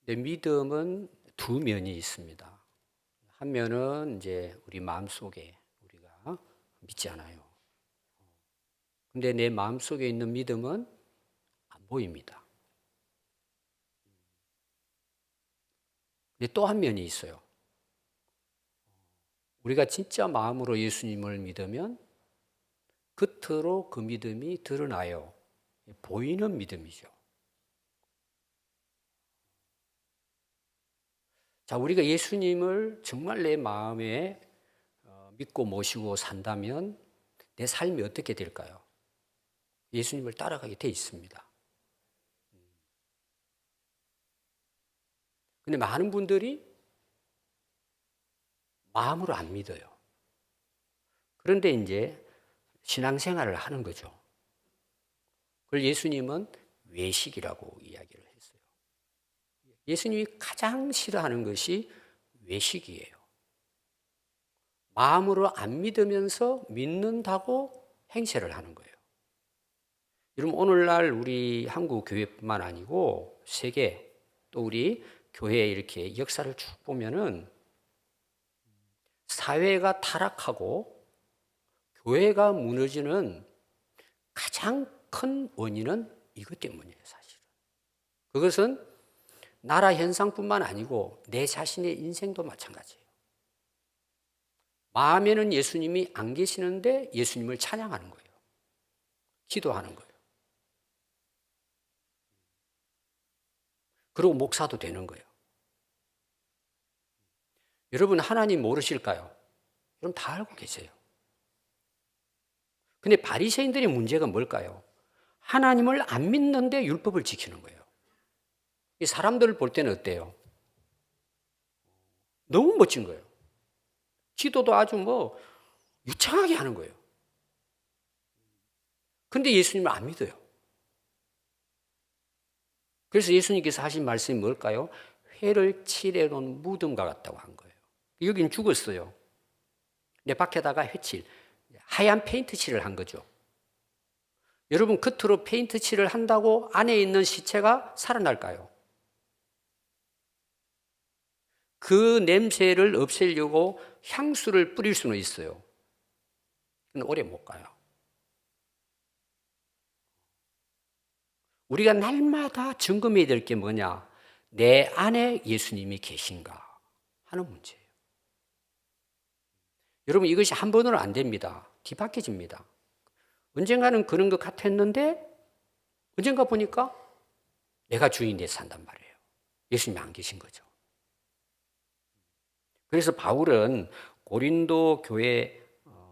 근데 믿음은 두 면이 있습니다. 한 면은 이제 우리 마음속에 우리가 믿지 않아요. 근데 내 마음속에 있는 믿음은 안 보입니다. 근데 또 한 면이 있어요. 우리가 진짜 마음으로 예수님을 믿으면 겉으로 그 믿음이 드러나요. 보이는 믿음이죠. 자, 우리가 예수님을 정말 내 마음에 믿고 모시고 산다면 내 삶이 어떻게 될까요? 예수님을 따라가게 돼 있습니다. 근데 많은 분들이 마음으로 안 믿어요. 그런데 이제 신앙생활을 하는 거죠. 그걸 예수님은 외식이라고 이야기를 했어요. 예수님이 가장 싫어하는 것이 외식이에요. 마음으로 안 믿으면서 믿는다고 행세를 하는 거예요. 여러분, 오늘날 우리 한국 교회뿐만 아니고 세계 또 우리 교회의 이렇게 역사를 쭉 보면은 사회가 타락하고 교회가 무너지는 가장 큰 원인은 이것 때문이에요, 사실은. 그것은 나라 현상뿐만 아니고 내 자신의 인생도 마찬가지예요. 마음에는 예수님이 안 계시는데 예수님을 찬양하는 거예요. 기도하는 거예요. 그리고 목사도 되는 거예요. 여러분, 하나님 모르실까요? 여러분 다 알고 계세요. 근데 바리새인들의 문제가 뭘까요? 하나님을 안 믿는데 율법을 지키는 거예요. 이 사람들을 볼 때는 어때요? 너무 멋진 거예요. 기도도 아주 유창하게 하는 거예요. 근데 예수님을 안 믿어요. 그래서 예수님께서 하신 말씀이 뭘까요? 회를 칠해놓은 무덤과 같다고 한 거예요. 여긴 죽었어요. 내 밖에다가 회칠, 하얀 페인트 칠을 한 거죠. 여러분, 겉으로 페인트 칠을 한다고 안에 있는 시체가 살아날까요? 그 냄새를 없애려고 향수를 뿌릴 수는 있어요. 근데 오래 못 가요. 우리가 날마다 점검해야 될 게 뭐냐? 내 안에 예수님이 계신가 하는 문제예요. 여러분, 이것이 한 번으로 안 됩니다. 뒤바뀌어집니다. 언젠가는 그런 것 같았는데 언젠가 보니까 내가 주인이 돼 산단 말이에요. 예수님이 안 계신 거죠. 그래서 바울은 고린도 교회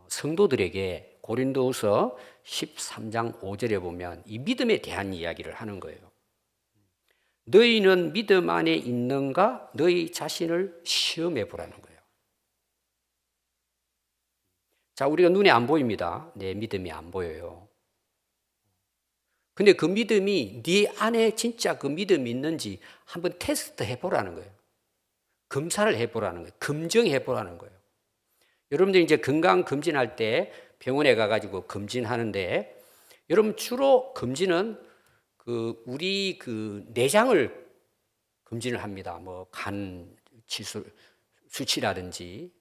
성도들에게 고린도후서 13장 5절에 보면 이 믿음에 대한 이야기를 하는 거예요. 너희는 믿음 안에 있는가? 너희 자신을 시험해 보라는 거예요. 자, 우리가 눈에 안 보입니다. 내 믿음이 안 보여요. 근데 그 믿음이 네 안에 진짜 그 믿음이 있는지 한번 테스트 해보라는 거예요. 검사를 해보라는 거예요. 검증해보라는 거예요. 여러분들 이제 건강 검진할 때 병원에 가가지고 검진하는데 여러분 주로 검진은 우리 내장을 검진을 합니다. 간 지수 수치라든지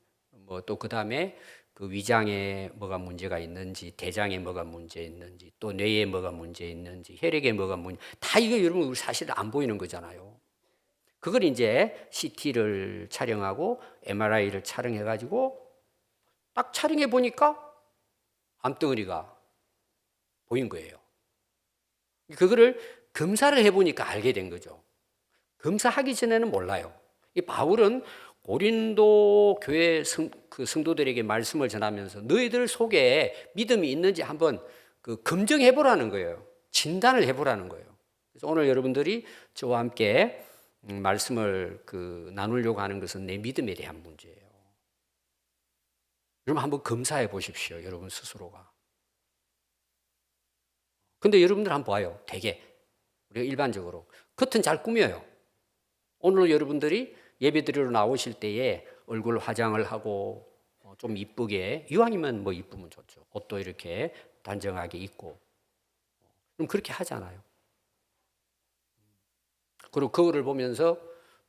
또 그다음에 그 위장에 뭐가 문제가 있는지, 대장에 뭐가 문제 있는지, 또 뇌에 뭐가 문제 있는지, 혈액에 뭐가 문제, 다 이거 여러분 우리 사실 안 보이는 거잖아요. 그걸 이제 CT를 촬영하고 MRI를 촬영해가지고 딱 촬영해 보니까 암덩어리가 보인 거예요. 그거를 검사를 해보니까 알게 된 거죠. 검사하기 전에는 몰라요. 이 바울은 고린도 교회 성도들에게 말씀을 전하면서 너희들 속에 믿음이 있는지 한번 검증해 보라는 거예요. 진단을 해 보라는 거예요. 그래서 오늘 여러분들이 저와 함께 말씀을 나누려고 하는 것은 내 믿음에 대한 문제예요. 여러분 한번 검사해 보십시오. 여러분 스스로가. 근데 여러분들 한번 봐요. 되게 우리가 일반적으로 겉은 잘 꾸며요. 오늘 여러분들이 예배드리러 나오실 때에 얼굴 화장을 하고 좀 이쁘게, 이왕이면 이쁘면 좋죠. 옷도 이렇게 단정하게 입고. 그럼 그렇게 하잖아요. 그리고 거울을 보면서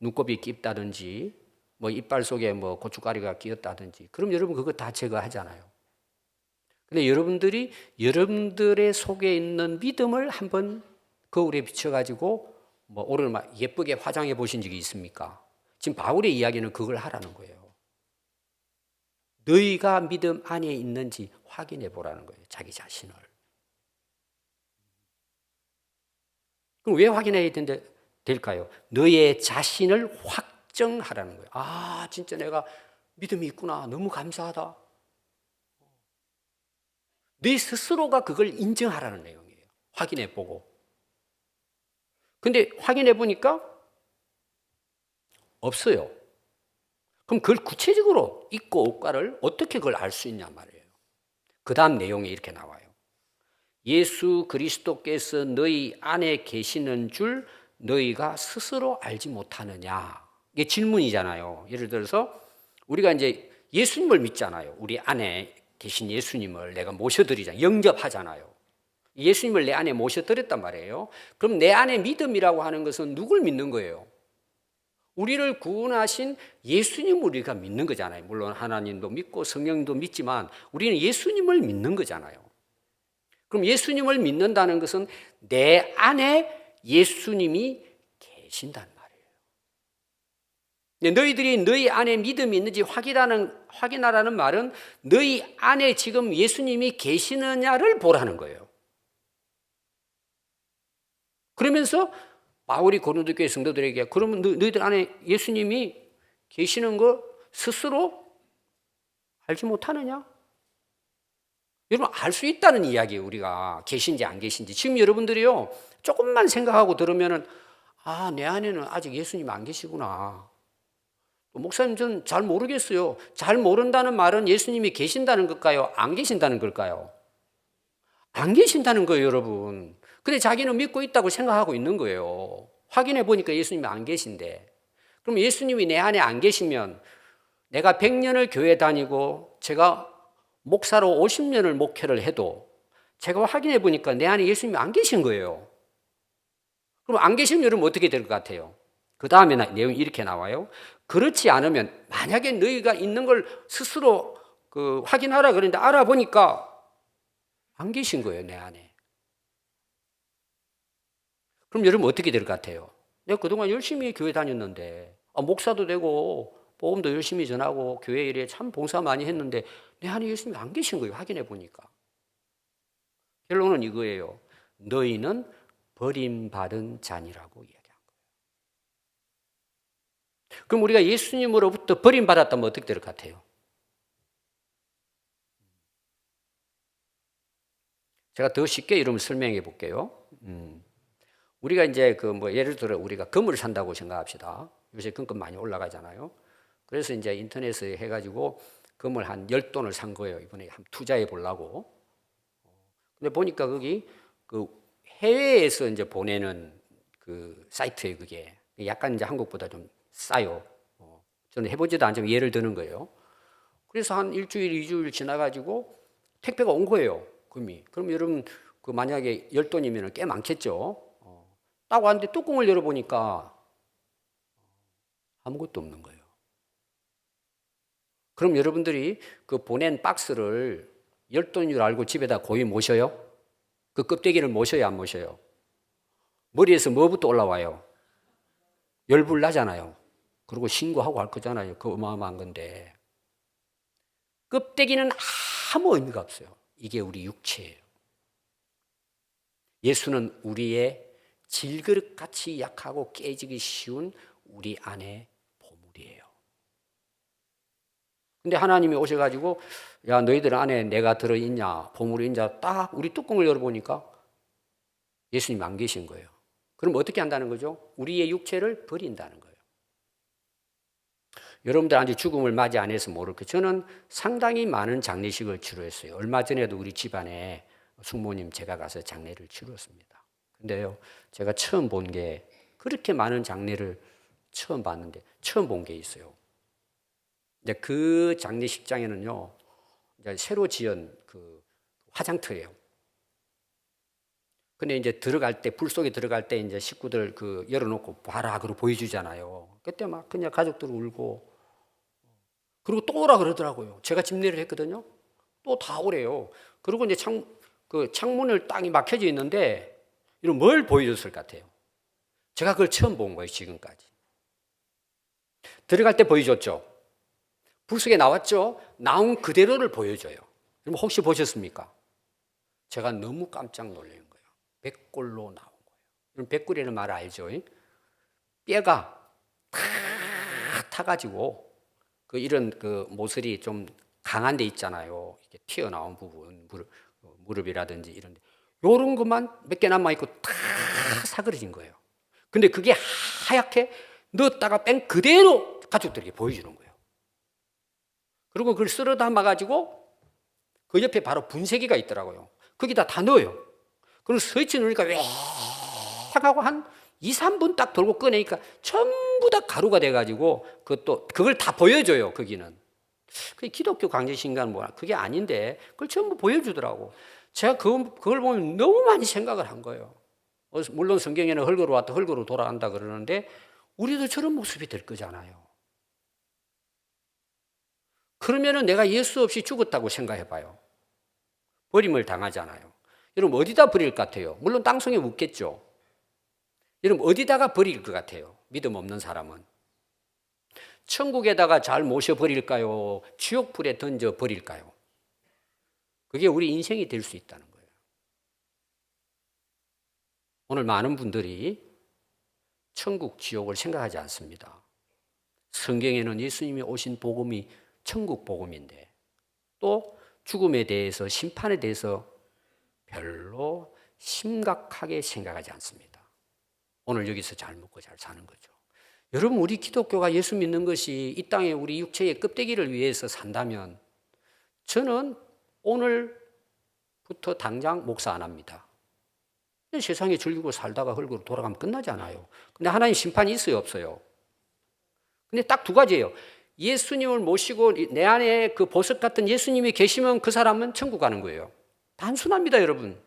눈곱이 깊다든지 뭐 이빨 속에 뭐 고춧가루가 끼었다든지 그럼 여러분 그거 다 제거하잖아요. 근데 여러분들이 여러분들의 속에 있는 믿음을 한번 거울에 비춰가지고 뭐 오늘 막 예쁘게 화장해 보신 적이 있습니까? 지금 바울의 이야기는 그걸 하라는 거예요. 너희가 믿음 안에 있는지 확인해 보라는 거예요. 자기 자신을. 그럼 왜 확인해야 될까요? 너의 자신을 확정하라는 거예요. 아, 진짜 내가 믿음이 있구나. 너무 감사하다. 네 스스로가 그걸 인정하라는 내용이에요. 확인해 보고. 근데 확인해 보니까 없어요. 그럼 그걸 구체적으로 있고 없고를 어떻게 그걸 알 수 있냐 말이에요. 그 다음 내용이 이렇게 나와요. 예수 그리스도께서 너희 안에 계시는 줄 너희가 스스로 알지 못하느냐. 이게 질문이잖아요. 예를 들어서 우리가 이제 예수님을 믿잖아요. 우리 안에 계신 예수님을 내가 모셔드리잖아요. 영접하잖아요. 예수님을 내 안에 모셔드렸단 말이에요. 그럼 내 안에 믿음이라고 하는 것은 누굴 믿는 거예요? 우리를 구원하신 예수님을 우리가 믿는 거잖아요. 물론 하나님도 믿고 성령도 믿지만 우리는 예수님을 믿는 거잖아요. 그럼 예수님을 믿는다는 것은 내 안에 예수님이 계신단 말이에요. 너희들이 너희 안에 믿음이 있는지 확인하라는 말은 너희 안에 지금 예수님이 계시느냐를 보라는 거예요. 그러면서 바울이 고린도 교회 성도들에게 그러면 너희들 안에 예수님이 계시는 거 스스로 알지 못하느냐? 여러분 알 수 있다는 이야기예요. 우리가 계신지 안 계신지. 지금 여러분들이요 조금만 생각하고 들으면은 아, 내 안에는 아직 예수님 안 계시구나. 목사님 전 잘 모르겠어요. 잘 모른다는 말은 예수님이 계신다는 걸까요? 안 계신다는 걸까요? 안 계신다는 거예요, 여러분. 근데 자기는 믿고 있다고 생각하고 있는 거예요. 확인해 보니까 예수님이 안 계신데. 그럼 예수님이 내 안에 안 계시면 내가 100년을 교회 다니고 제가 목사로 50년을 목회를 해도 제가 확인해 보니까 내 안에 예수님이 안 계신 거예요. 그럼 안 계시면 여러분 어떻게 될 것 같아요? 그 다음에 내용이 이렇게 나와요. 그렇지 않으면 만약에 너희가 있는 걸 스스로 확인하라 그러는데 알아보니까 안 계신 거예요, 내 안에. 그럼 여러분 어떻게 될 것 같아요? 내가 그동안 열심히 교회 다녔는데 목사도 되고 복음도 열심히 전하고 교회 일에 참 봉사 많이 했는데 내 안에 예수님이 안 계신 거예요, 확인해 보니까. 결론은 이거예요. 너희는 버림받은 자니라고 이야기한 거예요. 그럼 우리가 예수님으로부터 버림받았다면 어떻게 될 것 같아요? 제가 더 쉽게 이러면 설명해 볼게요. 우리가 이제 예를 들어 우리가 금을 산다고 생각합시다. 요새 금값 많이 올라가잖아요. 그래서 이제 인터넷에 해가지고 금을 한 10돈을 산 거예요. 이번에 한번 투자해 보려고. 근데 보니까 거기 해외에서 이제 보내는 사이트에 그게 약간 이제 한국보다 좀 싸요. 저는 해보지도 않지만 예를 드는 거예요. 그래서 한 일주일, 2주일 지나가지고 택배가 온 거예요. 금이. 그럼 여러분 만약에 10돈이면 꽤 많겠죠. 딱 왔는데 뚜껑을 열어보니까 아무것도 없는 거예요. 그럼 여러분들이 보낸 박스를 10돈인 줄 알고 집에다 고이 모셔요? 그 껍데기를 모셔요, 안 모셔요? 머리에서 뭐부터 올라와요? 열불 나잖아요. 그리고 신고하고 할 거잖아요. 그 어마어마한 건데. 껍데기는 아무 의미가 없어요. 이게 우리 육체예요. 예수는 우리의 질그릇같이 약하고 깨지기 쉬운 우리 안의 보물이에요. 근데 하나님이 오셔가지고 야 너희들 안에 내가 들어있냐 보물이 있냐 딱 우리 뚜껑을 열어보니까 예수님 안 계신 거예요. 그럼 어떻게 한다는 거죠? 우리의 육체를 버린다는 거예요. 여러분들 아직 죽음을 맞이 안 해서 모를 거예요. 저는 상당히 많은 장례식을 치료했어요. 얼마 전에도 우리 집안에 숙모님 제가 가서 장례를 치렀습니다. 근데요, 제가 처음 본 게 그렇게 많은 장례를 처음 봤는데 처음 본 게 있어요. 근데 그 장례식장에는요, 이제 새로 지은 화장터예요. 근데 이제 들어갈 때, 불 속에 들어갈 때 이제 식구들 그 열어놓고 봐라, 그러고 보여주잖아요. 그때 막 그냥 가족들 울고, 그리고 또 오라 그러더라고요. 제가 집례를 했거든요. 또 다 오래요. 그리고 이제 그 창문을 땅이 막혀져 있는데, 이런 뭘 보여줬을 것 같아요. 제가 그걸 처음 본 거예요, 지금까지. 들어갈 때 보여줬죠. 불 속에 나왔죠. 나온 그대로를 보여줘요. 그럼 혹시 보셨습니까? 제가 너무 깜짝 놀란 거예요. 백골로 나온 거예요. 그럼 백골이라는 말 알죠? 뼈가 다 타가지고 그 이런 그 모서리 좀 강한 데 있잖아요. 이렇게 튀어나온 부분, 무릎이라든지 이런 데. 요런 것만 몇 개 남아있고 다 사그러진 거예요. 근데 그게 하얗게 넣었다가 뺀 그대로 가족들에게 보여주는 거예요. 그리고 그걸 쓸어 담아가지고 그 옆에 바로 분쇄기가 있더라고요. 거기다 다 넣어요. 그리고 스위치 누르니까 왜 하고 한 2, 3분 딱 돌고 꺼내니까 전부 다 가루가 돼가지고 그걸 다 보여줘요, 거기는. 그게 기독교 강제신간 뭐야. 그게 아닌데 그걸 전부 보여주더라고. 제가 그걸 보면 너무 많이 생각을 한 거예요. 물론 성경에는 흙으로 왔다 흙으로 돌아간다 그러는데 우리도 저런 모습이 될 거잖아요. 그러면은 내가 예수 없이 죽었다고 생각해 봐요. 버림을 당하잖아요. 여러분 어디다 버릴 것 같아요? 물론 땅속에 묻겠죠. 여러분 어디다가 버릴 것 같아요? 믿음 없는 사람은. 천국에다가 잘 모셔 버릴까요? 지옥불에 던져 버릴까요? 그게 우리 인생이 될 수 있다는 거예요. 오늘 많은 분들이 천국, 지옥을 생각하지 않습니다. 성경에는 예수님이 오신 복음이 천국 복음인데 또 죽음에 대해서 심판에 대해서 별로 심각하게 생각하지 않습니다. 오늘 여기서 잘 먹고 잘 사는 거죠. 여러분 우리 기독교가 예수 믿는 것이 이 땅에 우리 육체의 껍데기를 위해서 산다면 저는 오늘부터 당장 목사 안 합니다. 세상에 즐기고 살다가 흙으로 돌아가면 끝나잖아요. 근데 하나님 심판이 있어요, 없어요? 근데 딱 두 가지예요. 예수님을 모시고 내 안에 그 보석 같은 예수님이 계시면 그 사람은 천국 가는 거예요. 단순합니다, 여러분.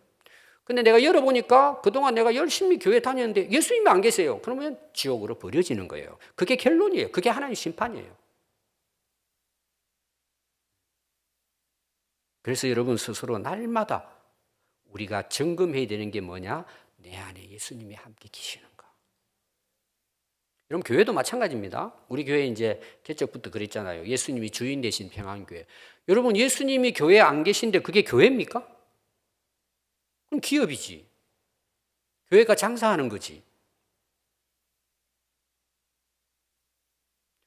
근데 내가 열어보니까 그동안 내가 열심히 교회 다녔는데 예수님이 안 계세요. 그러면 지옥으로 버려지는 거예요. 그게 결론이에요. 그게 하나님의 심판이에요. 그래서 여러분 스스로 날마다 우리가 점검해야 되는 게 뭐냐? 내 안에 예수님이 함께 계시는가? 여러분 교회도 마찬가지입니다. 우리 교회 이제 개척부터 그랬잖아요. 예수님이 주인 되신 평안교회. 여러분 예수님이 교회에 안 계신데 그게 교회입니까? 그럼 기업이지. 교회가 장사하는 거지.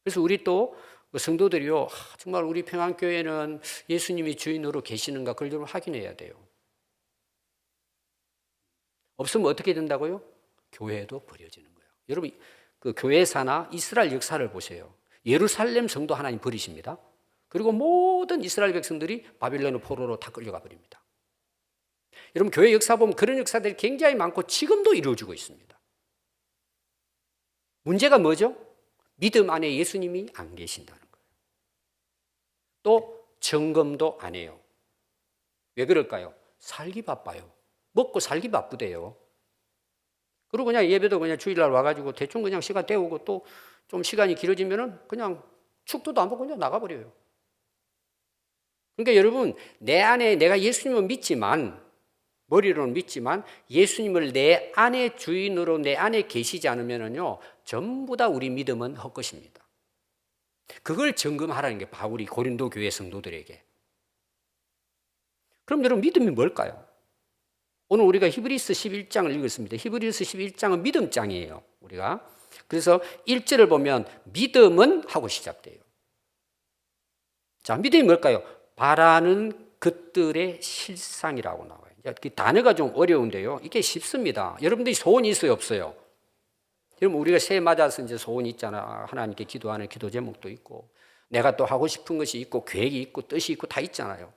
그래서 우리 또 성도들이요, 정말 우리 평안교회는 예수님이 주인으로 계시는가 그걸 좀 확인해야 돼요. 없으면 어떻게 된다고요? 교회도 버려지는 거예요. 여러분 그 교회사나 이스라엘 역사를 보세요. 예루살렘 성도 하나님 버리십니다. 그리고 모든 이스라엘 백성들이 바빌론의 포로로 다 끌려가 버립니다. 여러분 교회 역사 보면 그런 역사들이 굉장히 많고 지금도 이루어지고 있습니다. 문제가 뭐죠? 믿음 안에 예수님이 안 계신다는 거예요. 또 점검도 안 해요. 왜 그럴까요? 살기 바빠요. 먹고 살기 바쁘대요. 그리고 그냥 예배도 그냥 주일날 와가지고 대충 그냥 시간 때우고 또 좀 시간이 길어지면은 그냥 축도도 안 보고 그냥 나가버려요. 그러니까 여러분 내 안에 내가 예수님을 믿지만 머리로는 믿지만 예수님을 내 안에 주인으로 내 안에 계시지 않으면은요 전부 다 우리 믿음은 헛것입니다. 그걸 점검하라는 게 바울이 고린도 교회 성도들에게. 그럼 여러분 믿음이 뭘까요? 오늘 우리가 히브리서 11장을 읽었습니다. 히브리서 11장은 믿음장이에요. 우리가. 그래서 1절을 보면 믿음은 하고 시작돼요. 자, 믿음이 뭘까요? 바라는 것들의 실상이라고 나와요. 그 단어가 좀 어려운데요. 이게 쉽습니다. 여러분들이 소원이 있어요, 없어요? 여러분 우리가 새해 맞아서 이제 소원이 있잖아. 하나님께 기도하는 기도 제목도 있고 내가 또 하고 싶은 것이 있고 계획이 있고 뜻이 있고 다 있잖아요.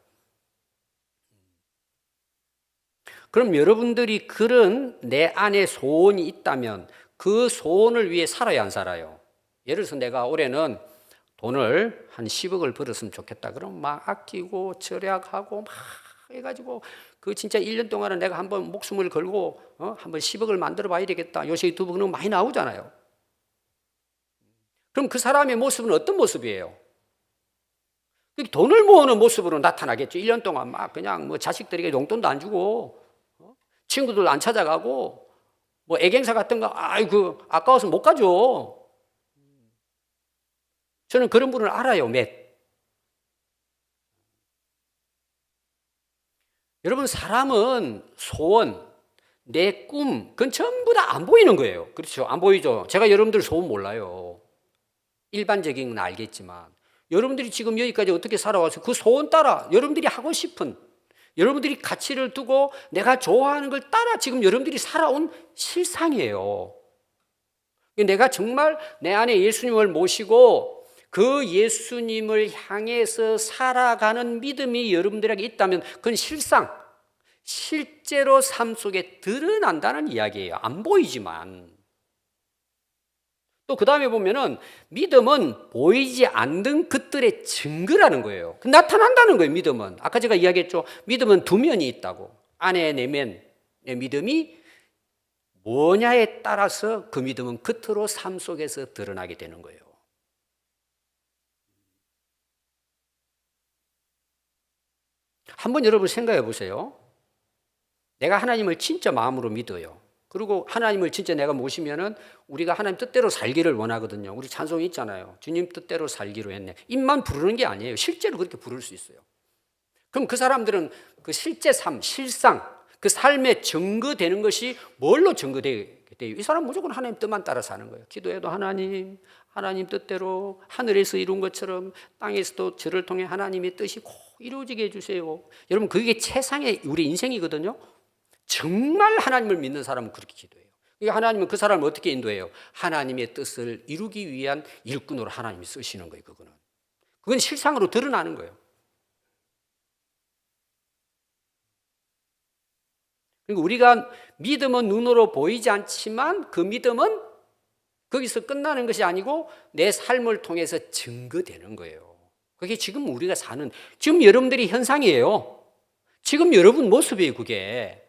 그럼 여러분들이 그런 내 안에 소원이 있다면 그 소원을 위해 살아야 안 살아요? 예를 들어서 내가 올해는 돈을 한 10억을 벌었으면 좋겠다. 그럼 막 아끼고 절약하고 막 해가지고 그 진짜 1년 동안은 내가 한번 목숨을 걸고 한번 10억을 만들어 봐야 되겠다. 요새 유튜브 그런 거 많이 나오잖아요. 그럼 그 사람의 모습은 어떤 모습이에요? 돈을 모으는 모습으로 나타나겠죠. 1년 동안 막 그냥 뭐 자식들에게 용돈도 안 주고 친구들도 안 찾아가고 뭐 애경사 같은 거 아이고 아까워서 못 가죠. 저는 그런 분을 알아요. 여러분 사람은 소원, 내 꿈, 그건 전부 다 안 보이는 거예요. 그렇죠? 안 보이죠? 제가 여러분들 소원 몰라요. 일반적인 건 알겠지만 여러분들이 지금 여기까지 어떻게 살아와서 그 소원 따라 여러분들이 하고 싶은 여러분들이 가치를 두고 내가 좋아하는 걸 따라 지금 여러분들이 살아온 실상이에요. 내가 정말 내 안에 예수님을 모시고 그 예수님을 향해서 살아가는 믿음이 여러분들에게 있다면 그건 실제로 삶 속에 드러난다는 이야기예요. 안 보이지만. 또 그 다음에 보면은 믿음은 보이지 않는 것들의 증거라는 거예요. 나타난다는 거예요, 믿음은. 아까 제가 이야기했죠. 믿음은 두 면이 있다고. 안에 내면의 믿음이 뭐냐에 따라서 그 믿음은 겉으로 삶 속에서 드러나게 되는 거예요. 한번 여러분 생각해 보세요. 내가 하나님을 진짜 마음으로 믿어요. 그리고 하나님을 진짜 내가 모시면은 우리가 하나님 뜻대로 살기를 원하거든요. 우리 찬송이 있잖아요. 주님 뜻대로 살기로 했네. 입만 부르는 게 아니에요. 실제로 그렇게 부를 수 있어요. 그럼 그 사람들은 그 실제 삶, 실상, 그 삶에 증거되는 것이 뭘로 증거되게 돼요? 이 사람은 무조건 하나님 뜻만 따라 사는 거예요. 기도해도 하나님 뜻대로 하늘에서 이룬 것처럼 땅에서도 저를 통해 하나님의 뜻이 꼭 이루어지게 해주세요. 여러분 그게 최상의 우리 인생이거든요. 정말 하나님을 믿는 사람은 그렇게 기도해요. 하나님은 그 사람을 어떻게 인도해요? 하나님의 뜻을 이루기 위한 일꾼으로 하나님이 쓰시는 거예요. 그건 실상으로 드러나는 거예요. 그러니까 우리가 믿음은 눈으로 보이지 않지만 그 믿음은 거기서 끝나는 것이 아니고 내 삶을 통해서 증거되는 거예요. 그게 지금 우리가 사는 지금 여러분들이 현상이에요. 지금 여러분 모습이에요. 그게.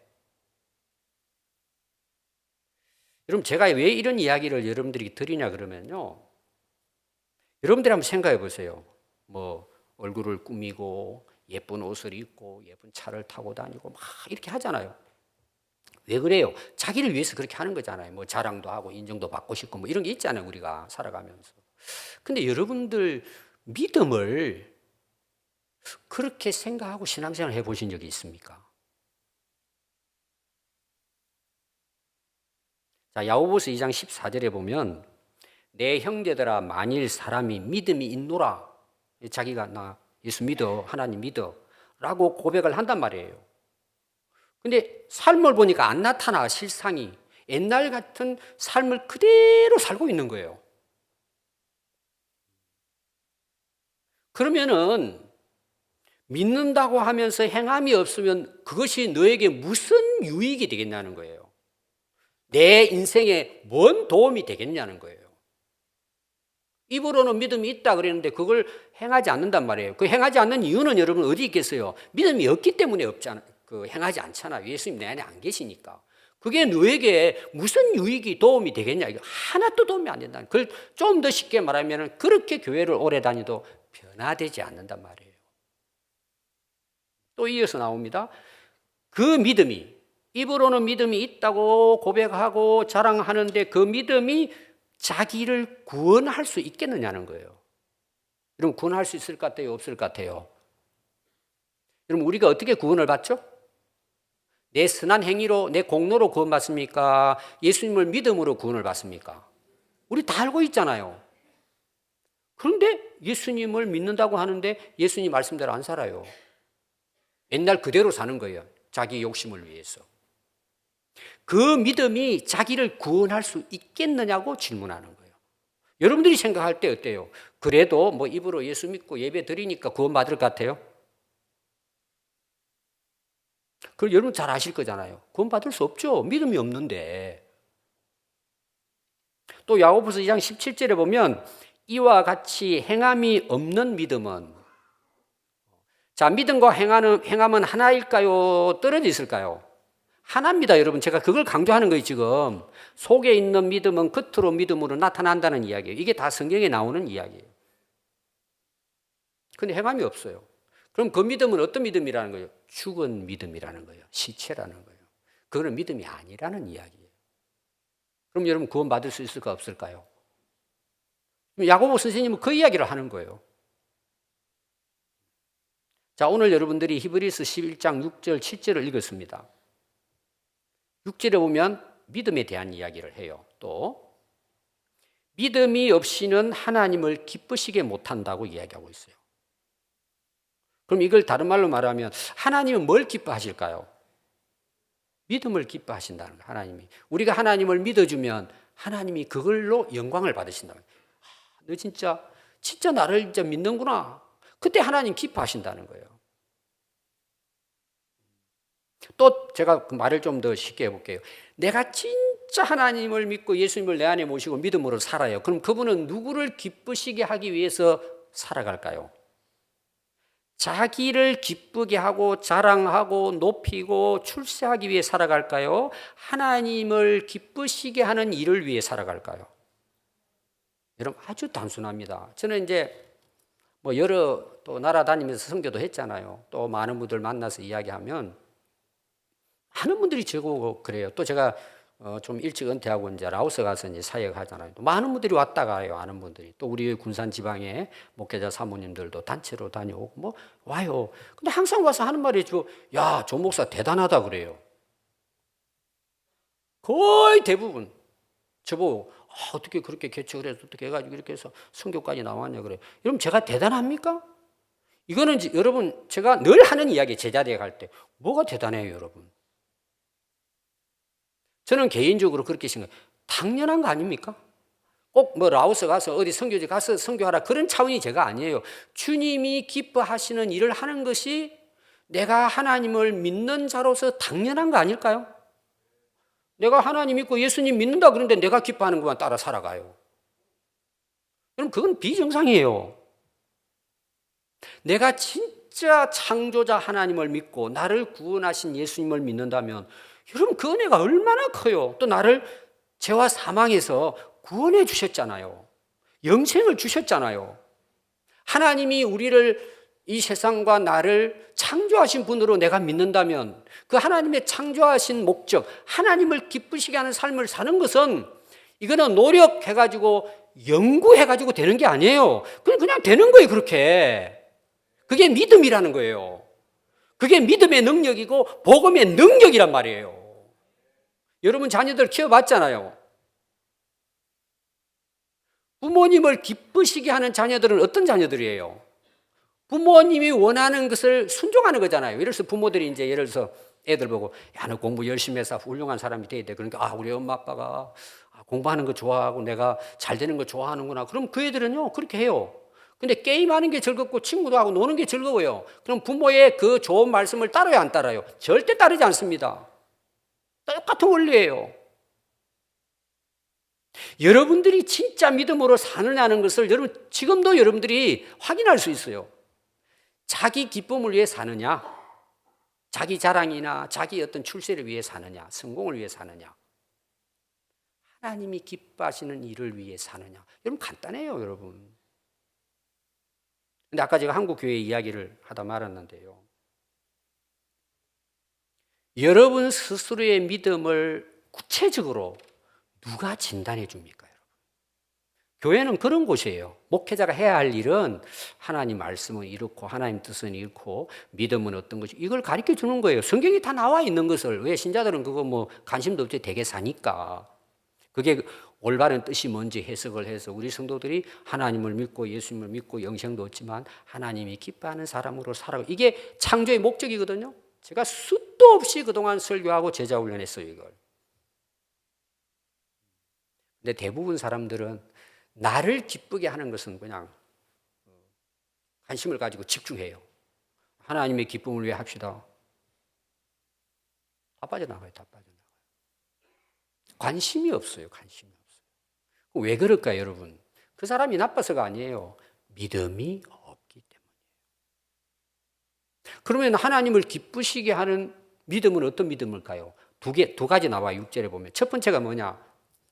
여러분 제가 왜 이런 이야기를 여러분들에게 드리냐 그러면요. 여러분들이 한번 생각해 보세요. 뭐 얼굴을 꾸미고 예쁜 옷을 입고 예쁜 차를 타고 다니고 막 이렇게 하잖아요. 왜 그래요? 자기를 위해서 그렇게 하는 거잖아요. 뭐 자랑도 하고 인정도 받고 싶고 뭐 이런 게 있잖아요. 우리가 살아가면서. 근데 여러분들 믿음을 그렇게 생각하고 신앙생활 해보신 적이 있습니까? 자, 야고보서 2장 14절에 보면 내 형제들아 만일 사람이 믿음이 있노라 자기가 나 예수 믿어 하나님 믿어 라고 고백을 한단 말이에요. 근데 삶을 보니까 안 나타나 실상이 옛날 같은 삶을 그대로 살고 있는 거예요. 그러면은 믿는다고 하면서 행함이 없으면 그것이 너에게 무슨 유익이 되겠냐는 거예요. 내 인생에 뭔 도움이 되겠냐는 거예요. 입으로는 믿음이 있다 그랬는데 그걸 행하지 않는단 말이에요. 그 행하지 않는 이유는 여러분 어디 있겠어요? 믿음이 없기 때문에 없잖아. 행하지 않잖아. 예수님 내 안에 안 계시니까. 그게 너에게 무슨 유익이 도움이 되겠냐? 이거 하나도 도움이 안 된다. 그걸 좀 더 쉽게 말하면 그렇게 교회를 오래 다니도 변화되지 않는단 말이에요. 또 이어서 나옵니다. 그 믿음이 입으로는 믿음이 있다고 고백하고 자랑하는데 그 믿음이 자기를 구원할 수 있겠느냐는 거예요. 여러분 구원할 수 있을 것 같아요? 없을 것 같아요? 여러분 우리가 어떻게 구원을 받죠? 내 선한 행위로 내 공로로 구원받습니까? 예수님을 믿음으로 구원을 받습니까? 우리 다 알고 있잖아요. 그런데 예수님을 믿는다고 하는데 예수님 말씀대로 안 살아요. 옛날 그대로 사는 거예요. 자기 욕심을 위해서. 그 믿음이 자기를 구원할 수 있겠느냐고 질문하는 거예요. 여러분들이 생각할 때 어때요? 그래도 뭐 입으로 예수 믿고 예배 드리니까 구원받을 것 같아요? 그걸 여러분 잘 아실 거잖아요. 구원받을 수 없죠. 믿음이 없는데. 또 야고보서 2장 17절에 보면 이와 같이 행함이 없는 믿음은 자, 믿음과 행함은 하나일까요? 떨어져 있을까요? 하나입니다, 여러분. 제가 그걸 강조하는 거예요, 지금. 속에 있는 믿음은 겉으로 믿음으로 나타난다는 이야기예요. 이게 다 성경에 나오는 이야기예요. 근데 행함이 없어요. 그럼 그 믿음은 어떤 믿음이라는 거예요? 죽은 믿음이라는 거예요. 시체라는 거예요. 그거는 믿음이 아니라는 이야기예요. 그럼 여러분 구원받을 수 있을까 없을까요? 야고보 선생님은 그 이야기를 하는 거예요. 자, 오늘 여러분들이 히브리서 11장 6절, 7절을 읽었습니다. 6절에 보면 믿음에 대한 이야기를 해요. 또 믿음이 없이는 하나님을 기쁘시게 못한다고 이야기하고 있어요. 그럼 이걸 다른 말로 말하면 하나님은 뭘 기뻐하실까요? 믿음을 기뻐하신다는 거예요. 하나님이. 우리가 하나님을 믿어주면 하나님이 그걸로 영광을 받으신다는 거예요. 너 진짜 나를 진짜 믿는구나. 그때 하나님 기뻐하신다는 거예요. 또 제가 그 말을 좀 더 쉽게 해볼게요. 내가 진짜 하나님을 믿고 예수님을 내 안에 모시고 믿음으로 살아요. 그럼 그분은 누구를 기쁘시게 하기 위해서 살아갈까요? 자기를 기쁘게 하고 자랑하고 높이고 출세하기 위해 살아갈까요? 하나님을 기쁘시게 하는 일을 위해 살아갈까요? 여러분 아주 단순합니다. 저는 이제 뭐 여러 또 나라 다니면서 선교도 했잖아요. 또 많은 분들 만나서 이야기하면 많은 분들이 저보고 그래요. 또 제가 좀 일찍 은퇴하고 이제 라오스 가서 이제 사역하잖아요. 또 많은 분들이 왔다 가요. 아는 분들이. 또 우리 군산 지방에 목회자 사모님들도 단체로 다녀오고 뭐 와요. 근데 항상 와서 하는 말이 야, 조 목사 대단하다 그래요. 거의 대부분 저보고 어떻게 그렇게 개척을 해서 어떻게 해가지고 이렇게 해서 선교까지 나왔냐 그래요. 여러분 제가 대단합니까? 이거는 여러분 제가 늘 하는 이야기 제자리에 갈 때 뭐가 대단해요, 여러분? 저는 개인적으로 그렇게 생각해요. 당연한 거 아닙니까? 꼭 뭐 라오스 가서 어디 선교지 가서 선교하라 그런 차원이 제가 아니에요. 주님이 기뻐하시는 일을 하는 것이 내가 하나님을 믿는 자로서 당연한 거 아닐까요? 내가 하나님 믿고 예수님 믿는다 그런데 내가 기뻐하는 것만 따라 살아가요. 그럼 그건 비정상이에요. 내가 진짜 창조자 하나님을 믿고 나를 구원하신 예수님을 믿는다면 여러분 그 은혜가 얼마나 커요. 또 나를 죄와 사망에서 구원해 주셨잖아요. 영생을 주셨잖아요. 하나님이 우리를 이 세상과 나를 창조하신 분으로 내가 믿는다면 그 하나님의 창조하신 목적, 하나님을 기쁘시게 하는 삶을 사는 것은 이거는 노력해가지고 연구해가지고 되는 게 아니에요. 그냥 되는 거예요, 그렇게. 그게 믿음이라는 거예요. 그게 믿음의 능력이고 복음의 능력이란 말이에요. 여러분 자녀들 키워봤잖아요. 부모님을 기쁘시게 하는 자녀들은 어떤 자녀들이에요? 부모님이 원하는 것을 순종하는 거잖아요. 예를 들어서 부모들이 이제 예를 들어서 애들 보고 야, 너 공부 열심히 해서 훌륭한 사람이 돼야 돼. 그러니까 우리 엄마 아빠가 공부하는 거 좋아하고 내가 잘 되는 거 좋아하는구나. 그럼 그 애들은요 그렇게 해요. 근데 게임하는 게 즐겁고 친구도 하고 노는 게 즐거워요. 그럼 부모의 그 좋은 말씀을 따라요, 안 따라요? 절대 따르지 않습니다. 똑같은 원리예요. 여러분들이 진짜 믿음으로 사느냐는 것을 여러분 지금도 여러분들이 확인할 수 있어요. 자기 기쁨을 위해 사느냐, 자기 자랑이나 자기 어떤 출세를 위해 사느냐, 성공을 위해 사느냐, 하나님이 기뻐하시는 일을 위해 사느냐. 여러분 간단해요, 여러분. 근데 아까 제가 한국 교회 이야기를 하다 말았는데요. 여러분 스스로의 믿음을 구체적으로 누가 진단해 줍니까, 여러분? 교회는 그런 곳이에요. 목회자가 해야 할 일은 하나님 말씀은 이렇고 하나님 뜻은 이렇고 믿음은 어떤 것이 이걸 가르쳐 주는 거예요. 성경이 다 나와 있는 것을. 왜 신자들은 그거 뭐 관심도 없이 되게 사니까. 그게 올바른 뜻이 뭔지 해석을 해서 우리 성도들이 하나님을 믿고 예수님을 믿고 영생도 얻지만 하나님이 기뻐하는 사람으로 살아가고 이게 창조의 목적이거든요. 제가 수도 없이 그동안 설교하고 제자 훈련했어요, 이걸. 근데 대부분 사람들은 나를 기쁘게 하는 것은 그냥 관심을 가지고 집중해요. 하나님의 기쁨을 위해 합시다. 다 빠져나가요, 다 빠져나가요. 관심이 없어요, 관심이 없어요. 왜 그럴까요, 여러분? 그 사람이 나빠서가 아니에요. 믿음이 없기 때문이에요. 그러면 하나님을 기쁘시게 하는 믿음은 어떤 믿음일까요? 두 가지 나와요. 6절에 보면. 첫 번째가 뭐냐?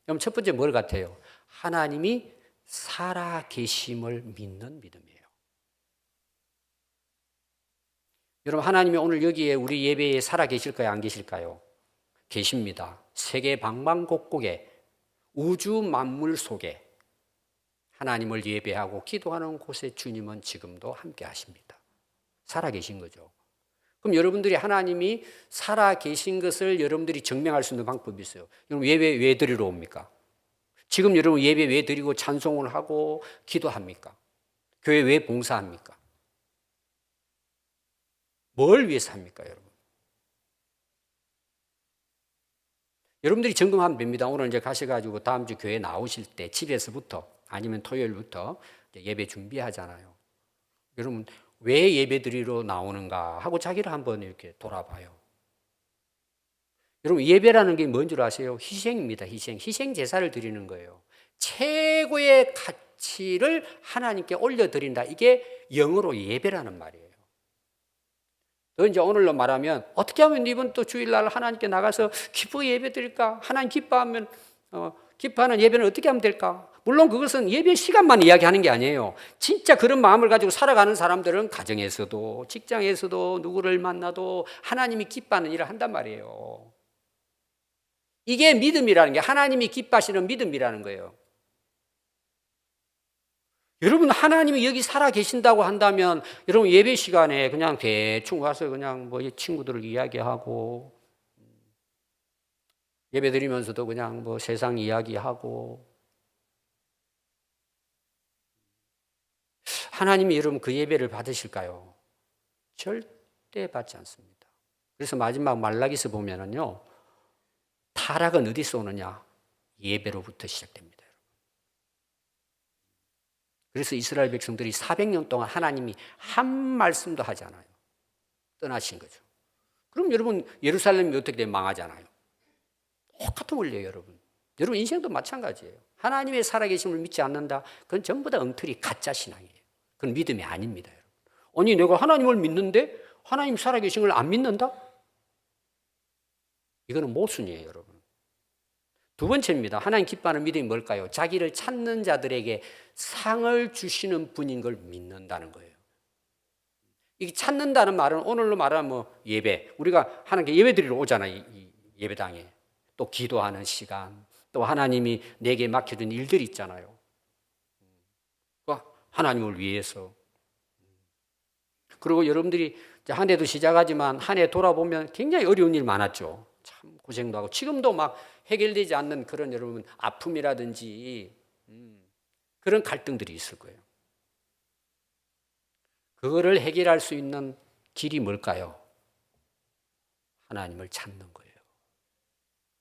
그럼 첫 번째 뭘 같아요? 하나님이 살아 계심을 믿는 믿음이에요. 여러분, 하나님이 오늘 여기에 우리 예배에 살아 계실까요? 안 계실까요? 계십니다. 세계 방방곡곡에 우주 만물 속에 하나님을 예배하고 기도하는 곳에 주님은 지금도 함께 하십니다. 살아 계신 거죠. 그럼 여러분들이 하나님이 살아 계신 것을 여러분들이 증명할 수 있는 방법이 있어요. 여러분 예배 왜 드리러 옵니까? 지금 여러분 예배 왜 드리고 찬송을 하고 기도합니까? 교회 왜 봉사합니까? 뭘 위해서 합니까, 여러분? 여러분들이 점검하면 됩니다. 오늘 이제 가셔가지고 다음 주 교회 나오실 때 집에서부터 아니면 토요일부터 예배 준비하잖아요. 여러분 왜 예배 드리러 나오는가 하고 자기를 한번 이렇게 돌아봐요. 여러분 예배라는 게 뭔 줄 아세요? 희생입니다. 희생 제사를 드리는 거예요. 최고의 가치를 하나님께 올려드린다. 이게 영어로 예배라는 말이에요. 또 이제 오늘로 말하면 어떻게 하면 이번 또 주일날 하나님께 나가서 기쁘게 예배 드릴까? 하나님 기뻐하면 기뻐하는 예배는 어떻게 하면 될까? 물론 그것은 예배 시간만 이야기하는 게 아니에요. 진짜 그런 마음을 가지고 살아가는 사람들은 가정에서도 직장에서도 누구를 만나도 하나님이 기뻐하는 일을 한단 말이에요. 이게 믿음이라는 게 하나님이 기뻐하시는 믿음이라는 거예요. 여러분 하나님이 여기 살아 계신다고 한다면 여러분 예배 시간에 그냥 대충 와서 그냥 뭐 친구들을 이야기하고 예배 드리면서도 그냥 뭐 세상 이야기하고 하나님이 여러분 그 예배를 받으실까요? 절대 받지 않습니다. 그래서 마지막 말라기서 보면은요 타락은 어디서 오느냐? 예배로부터 시작됩니다. 그래서 이스라엘 백성들이 400년 동안 하나님이 한 말씀도 하지 않아요. 떠나신 거죠. 그럼 여러분 예루살렘이 어떻게 되면 망하잖아요. 똑같은 원리예요, 여러분. 여러분 인생도 마찬가지예요. 하나님의 살아계심을 믿지 않는다. 그건 전부 다 엉터리 가짜 신앙이에요. 그건 믿음이 아닙니다, 여러분. 아니 내가 하나님을 믿는데 하나님 살아계심을 안 믿는다? 이거는 모순이에요, 여러분. 두 번째입니다. 하나님 기뻐하는 믿음이 뭘까요? 자기를 찾는 자들에게 상을 주시는 분인 걸 믿는다는 거예요. 이 찾는다는 말은 오늘로 말하면 뭐 예배. 우리가 하나님께 예배 드리러 오잖아요. 이 예배당에. 또 기도하는 시간. 또 하나님이 내게 맡겨준 일들이 있잖아요. 하나님을 위해서. 그리고 여러분들이 한 해도 시작하지만 한 해 돌아보면 굉장히 어려운 일 많았죠. 참 고생도 하고 지금도 막 해결되지 않는 그런 여러분 아픔이라든지 그런 갈등들이 있을 거예요. 그거를 해결할 수 있는 길이 뭘까요? 하나님을 찾는 거예요.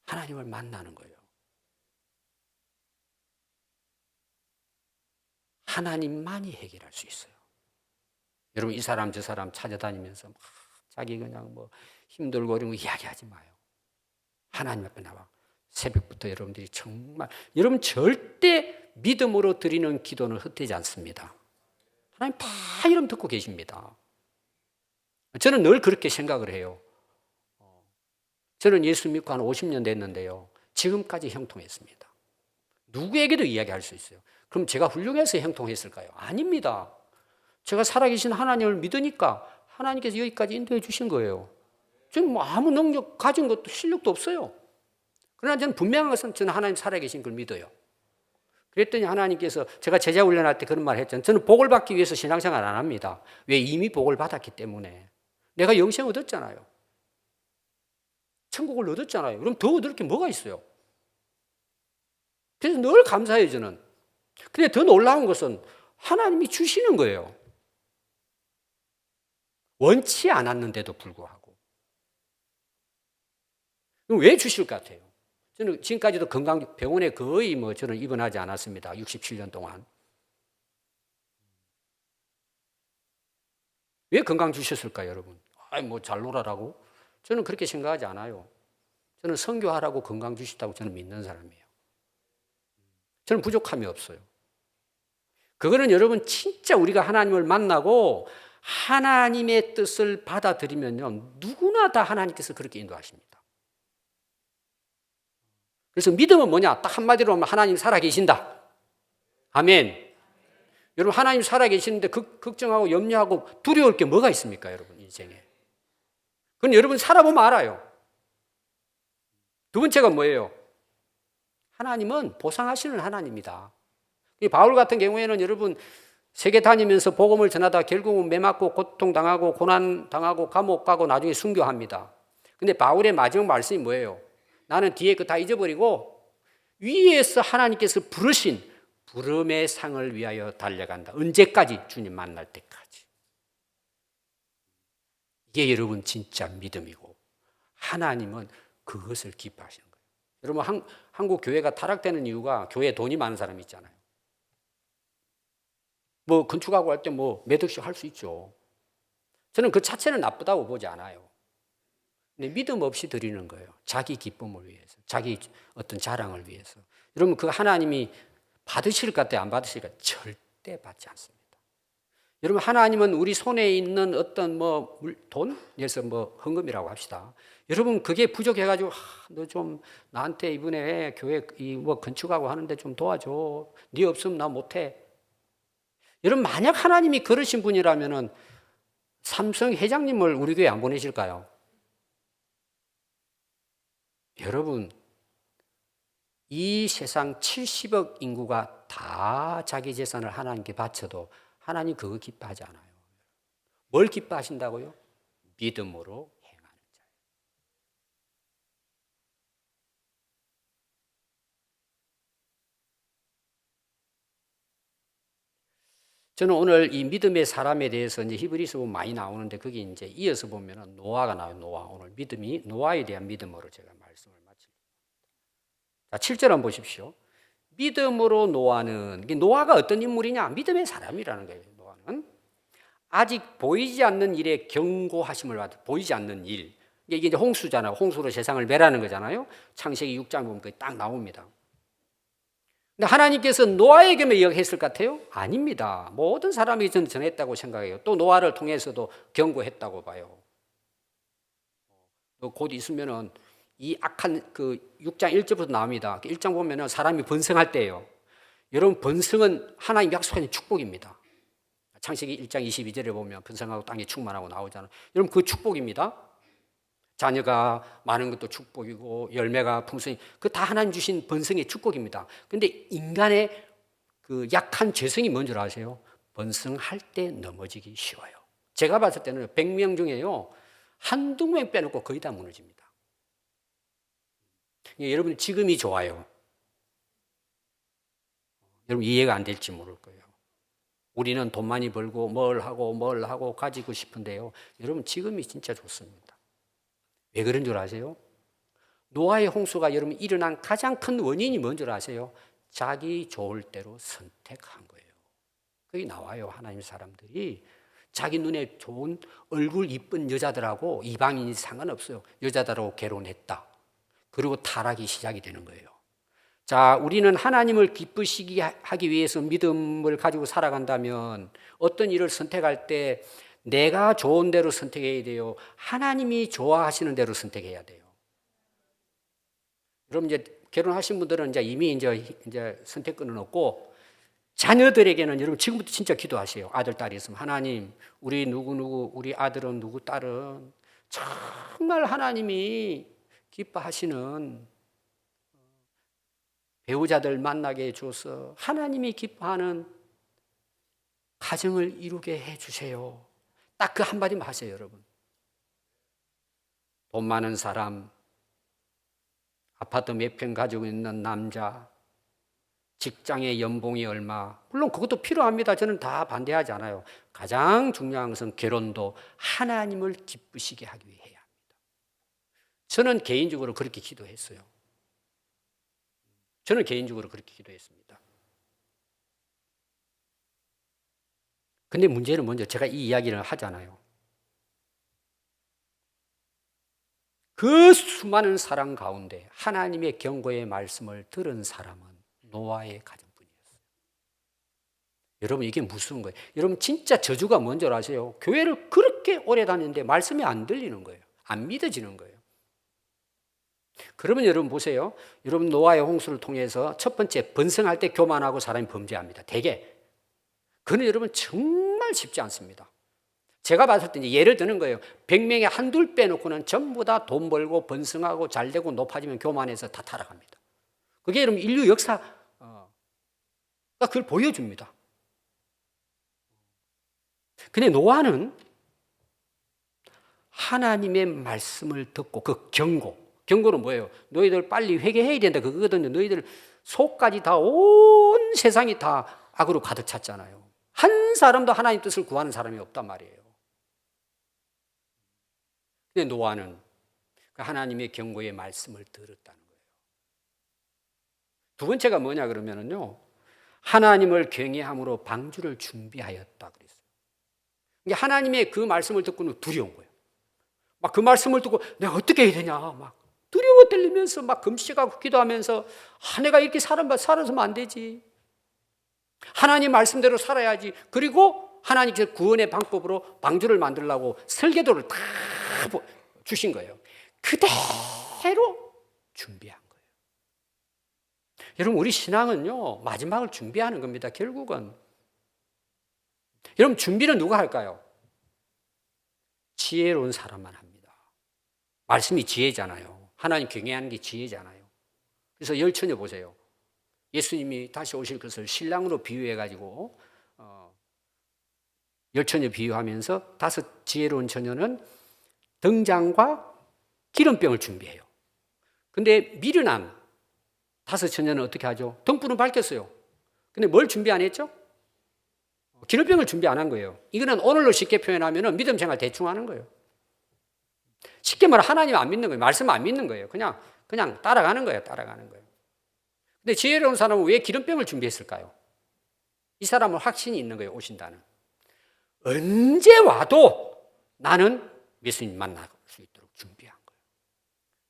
하나님을 만나는 거예요. 하나님만이 해결할 수 있어요. 여러분 이 사람 저 사람 찾아다니면서 막 자기 그냥 뭐 힘들고 이런 거 이야기하지 마요. 하나님 앞에 나와 새벽부터 여러분들이 정말 여러분 절대 믿음으로 드리는 기도는 헛되지 않습니다. 하나님 다 이름 듣고 계십니다. 저는 늘 그렇게 생각을 해요. 저는 예수 믿고 한 50년 됐는데요. 지금까지 형통했습니다. 누구에게도 이야기할 수 있어요. 그럼 제가 훌륭해서 형통했을까요? 아닙니다. 제가 살아계신 하나님을 믿으니까 하나님께서 여기까지 인도해 주신 거예요. 저는 뭐 아무 능력 가진 것도 실력도 없어요. 그러나 저는 분명한 것은 저는 하나님 살아계신 걸 믿어요. 그랬더니 하나님께서 제가 제자 훈련할 때 그런 말 했잖아요. 저는 복을 받기 위해서 신앙생활 안 합니다. 왜? 이미 복을 받았기 때문에. 내가 영생 얻었잖아요. 천국을 얻었잖아요. 그럼 더 얻을 게 뭐가 있어요? 그래서 늘 감사해요, 저는. 근데 더 놀라운 것은 하나님이 주시는 거예요. 원치 않았는데도 불구하고. 왜 주실 것 같아요? 저는 지금까지도 병원에 거의 저는 입원하지 않았습니다. 67년 동안. 왜 건강 주셨을까요, 여러분? 잘 놀아라고? 저는 그렇게 생각하지 않아요. 저는 선교하라고 건강 주셨다고 저는 믿는 사람이에요. 저는 부족함이 없어요. 그거는 여러분 진짜 우리가 하나님을 만나고 하나님의 뜻을 받아들이면요, 누구나 다 하나님께서 그렇게 인도하십니다. 그래서 믿음은 뭐냐? 딱 한마디로 하면 하나님 살아계신다. 아멘. 여러분, 하나님 살아계시는데 걱정하고 염려하고 두려울 게 뭐가 있습니까, 여러분, 인생에? 그건 여러분 살아보면 알아요. 두 번째가 뭐예요? 하나님은 보상하시는 하나님이다. 바울 같은 경우에는 여러분 세계 다니면서 복음을 전하다 결국은 매 맞고 고통당하고 고난당하고 감옥 가고 나중에 순교합니다. 근데 바울의 마지막 말씀이 뭐예요? 나는 뒤에 그 다 잊어버리고 위에서 하나님께서 부르신 부름의 상을 위하여 달려간다. 언제까지? 주님 만날 때까지. 이게 여러분 진짜 믿음이고 하나님은 그것을 기뻐하시는 거예요. 여러분 한국 교회가 타락되는 이유가 교회에 돈이 많은 사람이 있잖아요. 뭐 건축하고 할 때 뭐 몇 억씩 할 수 있죠. 저는 그 자체는 나쁘다고 보지 않아요. 근데 믿음 없이 드리는 거예요. 자기 기쁨을 위해서, 자기 어떤 자랑을 위해서. 여러분 그 하나님이 받으실 것 같아요? 안 받으실 것 같아요? 절대 받지 않습니다. 여러분 하나님은 우리 손에 있는 어떤 뭐 돈, 예를 뭐 헌금이라고 합시다. 여러분 그게 부족해가지고 너 좀 나한테 이번에 교회 뭐 건축하고 하는데 좀 도와줘. 네 없으면 나 못해. 여러분 만약 하나님이 그러신 분이라면은 삼성 회장님을 우리 교회 안 보내실까요? 여러분 이 세상 70억 인구가 다 자기 재산을 하나님께 바쳐도 하나님 그거 기뻐하지 않아요. 뭘 기뻐하신다고요? 믿음으로 행하는 자예요. 저는 오늘 이 믿음의 사람에 대해서 이제 히브리서 보면 많이 나오는데 거기 이제 이어서 보면은 노아가 나와요. 노아. 오늘 믿음이 노아에 대한 믿음으로 제가 말씀을 마칩니다. 자, 7절 한번 보십시오. 믿음으로 노아는, 노아가 어떤 인물이냐? 믿음의 사람이라는 거예요. 노아는 아직 보이지 않는 일에 경고하심을 받아. 보이지 않는 일. 이게 이제 홍수잖아요. 홍수로 세상을 멸하는 거잖아요. 창세기 6장 보면 그게 딱 나옵니다. 근데 하나님께서 노아에게만 이야기했을 것 같아요? 아닙니다. 모든 사람이 전했다고 생각해요. 또 노아를 통해서도 경고했다고 봐요. 곧 있으면은 이 악한 그 6장 1절부터 나옵니다. 1장 보면은 사람이 번성할 때예요. 여러분 번성은 하나님 약속하는 축복입니다. 창세기 1장 22절에 보면 번성하고 땅이 충만하고 나오잖아요. 여러분 그 축복입니다. 자녀가 많은 것도 축복이고 열매가 풍성히 그 다 하나님 주신 번성의 축복입니다. 그런데 인간의 그 약한 죄성이 뭔 줄 아세요? 번성할 때 넘어지기 쉬워요. 제가 봤을 때는 100명 중에요 한두 명 빼놓고 거의 다 무너집니다. 여러분 지금이 좋아요. 여러분 이해가 안 될지 모를 거예요. 우리는 돈 많이 벌고 뭘 하고 가지고 싶은데요. 여러분 지금이 진짜 좋습니다. 왜 그런 줄 아세요? 노아의 홍수가 여러분 일어난 가장 큰 원인이 뭔 줄 아세요? 자기 좋을 대로 선택한 거예요. 거기 나와요. 하나님 사람들이 자기 눈에 좋은 얼굴 이쁜 여자들하고 이방인이 상관없어요. 여자들하고 결혼했다. 그리고 타락이 시작이 되는 거예요. 자, 우리는 하나님을 기쁘시게 하기 위해서 믿음을 가지고 살아간다면 어떤 일을 선택할 때 내가 좋은 대로 선택해야 돼요. 하나님이 좋아하시는 대로 선택해야 돼요. 여러분 이제 결혼하신 분들은 이제 이미 이제 선택권은 없고 자녀들에게는 여러분 지금부터 진짜 기도하세요. 아들, 딸이 있으면 하나님, 우리 누구, 우리 아들은 누구, 딸은 정말 하나님이 기뻐하시는 배우자들 만나게 해줘서 하나님이 기뻐하는 가정을 이루게 해주세요. 딱 그 한마디만 하세요, 여러분. 돈 많은 사람, 아파트 몇 평 가지고 있는 남자, 직장의 연봉이 얼마, 물론 그것도 필요합니다. 저는 다 반대하지 않아요. 가장 중요한 것은 결혼도 하나님을 기쁘시게 하기 위해 해야 합니다. 저는 개인적으로 그렇게 기도했어요. 저는 개인적으로 그렇게 기도했습니다. 근데 문제는 먼저 제가 이 이야기를 하잖아요. 그 수많은 사람 가운데 하나님의 경고의 말씀을 들은 사람은 노아의 가정뿐이었어요. 여러분 이게 무서운 거예요. 여러분 진짜 저주가 뭔지 아세요? 교회를 그렇게 오래 다니는데 말씀이 안 들리는 거예요. 안 믿어지는 거예요. 그러면 여러분 보세요. 여러분 노아의 홍수를 통해서 첫 번째 번성할 때 교만하고 사람이 범죄합니다. 대개. 그는 여러분 정말 쉽지 않습니다. 제가 봤을 때 이제 예를 드는 거예요. 100명에 한둘 빼놓고는 전부 다 돈 벌고 번성하고 잘되고 높아지면 교만해서 다 타락합니다. 그게 여러분 인류 역사가 그걸 보여줍니다. 근데 노아는 하나님의 말씀을 듣고 그 경고는 뭐예요? 너희들 빨리 회개해야 된다 그거거든요. 너희들 속까지 다 온 세상이 다 악으로 가득 찼잖아요. 한 사람도 하나님 뜻을 구하는 사람이 없단 말이에요. 근데 노아는 하나님의 경고의 말씀을 들었다는 거예요. 두 번째가 뭐냐 그러면은요, 하나님을 경외함으로 방주를 준비하였다 그랬어요. 하나님의 그 말씀을 듣고는 두려운 거예요. 막 그 말씀을 듣고 내가 어떻게 해야 되냐, 막 두려워 떨리면서 막 금식하고 기도하면서 내가 이렇게 살아서면 안 되지. 하나님 말씀대로 살아야지. 그리고 하나님께서 구원의 방법으로 방주를 만들려고 설계도를 다 주신 거예요. 그대로 준비한 거예요. 여러분 우리 신앙은요 마지막을 준비하는 겁니다. 결국은 여러분 준비는 누가 할까요? 지혜로운 사람만 합니다. 말씀이 지혜잖아요. 하나님 경외하는 게 지혜잖아요. 그래서 열처녀 보세요. 예수님이 다시 오실 것을 신랑으로 비유해가지고 열처녀 비유하면서 다섯 지혜로운 처녀는 등잔과 기름병을 준비해요. 근데 미련한 다섯 처녀는 어떻게 하죠? 등불은 밝혔어요. 근데 뭘 준비 안 했죠? 기름병을 준비 안 한 거예요. 이거는 오늘로 쉽게 표현하면 믿음 생활 대충 하는 거예요. 쉽게 말하면 하나님 안 믿는 거예요. 말씀 안 믿는 거예요. 그냥 따라가는 거예요. 따라가는 거예요. 근데 지혜로운 사람은 왜 기름병을 준비했을까요? 이 사람은 확신이 있는 거예요. 오신다는. 언제 와도 나는 예수님 만날 수 있도록 준비한 거예요.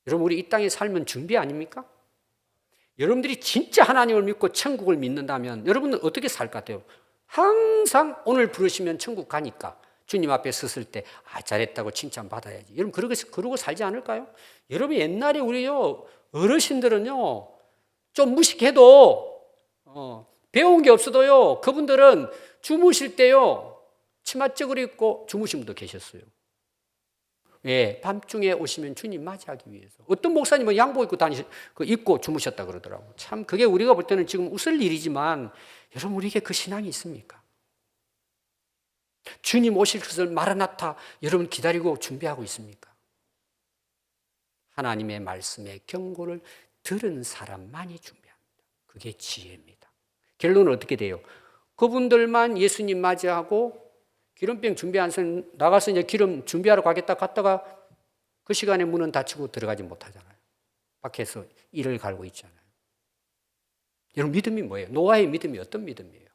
여러분 우리 이 땅에 살면 준비 아닙니까? 여러분들이 진짜 하나님을 믿고 천국을 믿는다면 여러분은 어떻게 살 것 같아요? 항상 오늘 부르시면 천국 가니까 주님 앞에 섰을 때 잘했다고 칭찬받아야지. 여러분 그러고 살지 않을까요? 여러분 옛날에 우리요 어르신들은요 좀 무식해도 배운 게 없어도요 그분들은 주무실 때요 치맛저고리 입고 주무신 분도 계셨어요. 왜? 밤중에 오시면 주님 맞이하기 위해서. 어떤 목사님은 양복 입고 주무셨다 그러더라고요. 참 그게 우리가 볼 때는 지금 웃을 일이지만 여러분 우리에게 그 신앙이 있습니까? 주님 오실 것을 마라나타 여러분 기다리고 준비하고 있습니까? 하나님의 말씀의 경고를 들은 사람만이 준비합니다. 그게 지혜입니다. 결론은 어떻게 돼요? 그분들만 예수님 맞이하고 기름병 준비한 사람 나가서 이제 기름 준비하러 갔다가 그 시간에 문은 닫히고 들어가지 못하잖아요. 밖에서 이를 갈고 있잖아요. 여러분 믿음이 뭐예요? 노아의 믿음이 어떤 믿음이에요?